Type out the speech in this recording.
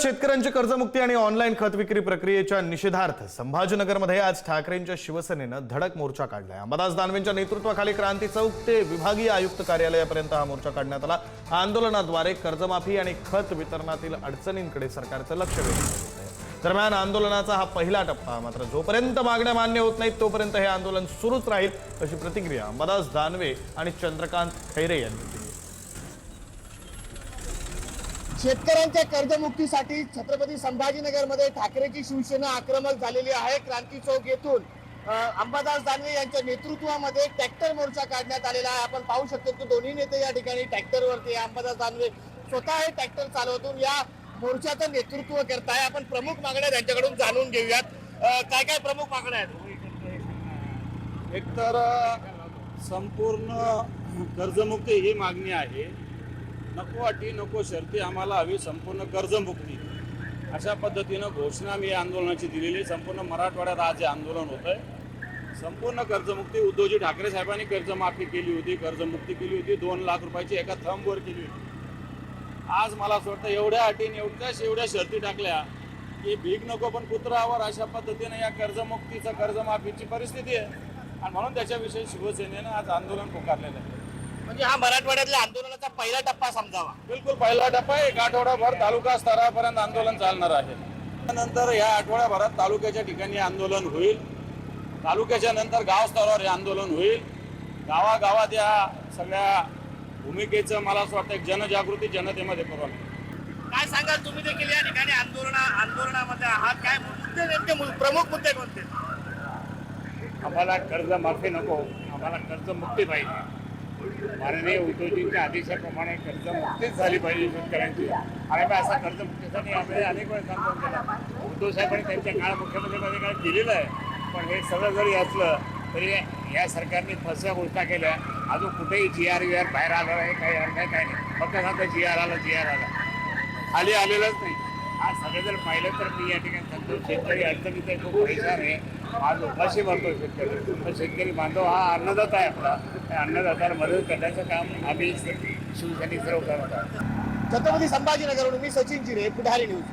शेतकऱ्यांची कर्जमुक्ती आणि ऑनलाईन खत विक्री प्रक्रियेच्या निषेधार्थ संभाजीनगरमध्ये आज ठाकरेंच्या शिवसेनेनं धडक मोर्चा काढलाय। अंबादास दानवेंच्या नेतृत्वाखाली क्रांती चौक ते विभागीय आयुक्त कार्यालयापर्यंत हा मोर्चा काढण्यात आला। आंदोलनाद्वारे कर्जमाफी आणि खत वितरणातील अडचणींकडे सरकारचं लक्ष वेधलं आहे। दरम्यान आंदोलनाचा हा पहिला टप्पा, मात्र जोपर्यंत मागण्या मान्य होत नाहीत तोपर्यंत हे आंदोलन सुरूच राहील अशी प्रतिक्रिया अंबादास दानवे आणि चंद्रकांत खैरे यांनी दिली। शेतकऱ्यांच्या कर्जमुक्तीसाठी छत्रपती संभाजीनगरमध्ये ठाकरेची शिवसेना आक्रमक झालेली आहे। क्रांती चौक येथून अंबादास दानवे यांच्या नेतृत्वामध्ये ट्रॅक्टर मोर्चा काढण्यात आलेला आहे। आपण पाहू शकतो की दोन्ही नेते या ठिकाणी ट्रॅक्टरवरती, अंबादास दानवे स्वतः हे ट्रॅक्टर चालवतून या मोर्चाचं नेतृत्व करत आहे। आपण प्रमुख मागण्या त्यांच्याकडून जाणून घेऊयात। काय काय प्रमुख मागण्या आहेत? एकतर संपूर्ण कर्जमुक्ती ही मागणी आहे। नको अटी नको शर्ती, आम्हाला हवी संपूर्ण कर्जमुक्ती, अशा पद्धतीनं घोषणा मी आंदोलनाची दिलेली। संपूर्ण मराठवाड्यात आज हे आंदोलन होत आहे। संपूर्ण कर्जमुक्ती, उद्धवजी ठाकरे साहेबांनी कर्जमाफी केली होती, कर्जमुक्ती केली होती, 2 लाख रुपयाची एका थंबवर केली होती। आज मला असं वाटतं एवढ्या अटीने एवढ्या शर्ती टाकल्या की भीक नको पण कुत्रावर, अशा पद्धतीने या कर्जमुक्तीचं कर्जमाफीची परिस्थिती आहे। आणि म्हणून त्याच्याविषयी शिवसेनेनं आज आंदोलन पुकारलेलं आहे। म्हणजे हा मराठवाड्यातल्या आंदोलनाचा पहिला टप्पा समजावा। बिलकुल पहिला टप्पा आहे। 1 आठवडाभर तालुका स्तरापर्यंत आंदोलन चालणार आहे। त्यानंतर या आठवड्याभरात तालुक्याच्या ठिकाणी आंदोलन होईल। तालुक्याच्या नंतर गाव स्तरावर हे आंदोलन होईल। गावागावात या सगळ्या भूमिकेचं मला असं वाटतं एक जनजागृती जनतेमध्ये करू। काय सांगाल, तुम्ही देखील या ठिकाणी आंदोलनामध्ये आहात, काय मुद्दे, नेमके प्रमुख मुद्दे कोणते? आम्हाला कर्जमाफी नको, आम्हाला कर्जमुक्ती पाहिजे। माननीय उद्धवजींच्या आदेशाप्रमाणे कर्जमुक्तीच झाली पाहिजे शेतकऱ्यांची। आणि आम्ही असा कर्जमुक्तीसाठी आम्ही अनेक वेळेस आंदोलन केलं। उद्धव साहेबांनी त्यांच्या काळ मुख्यमंत्रीमध्ये काळ दिलेलं आहे। पण हे सगळं जरी असलं तरी या सरकारने फसव्या घोषणा केल्या। अजून कुठेही GR बाहेर आलं नाही, काही अर्थ नाही, काही नाही, फक्त सांगतं GR आला, खाली आलेलंच नाही। आज सगळं जर पाहिलं तर मी या ठिकाणी सांगतो शेतकरी अडचणीत आहे, खूप परेशान आहे। आज उपाशी मारतो शेतकरी। तर शेतकरी बांधव हा अन्नदाता आहे आपला, त्या अन्नदात्याला मदत करण्याचं काम आम्ही शिवसेनेत सर्व करत आहोत। छत्रपती संभाजीनगरहून मी सचिन जिरे, पुढारी न्यूज।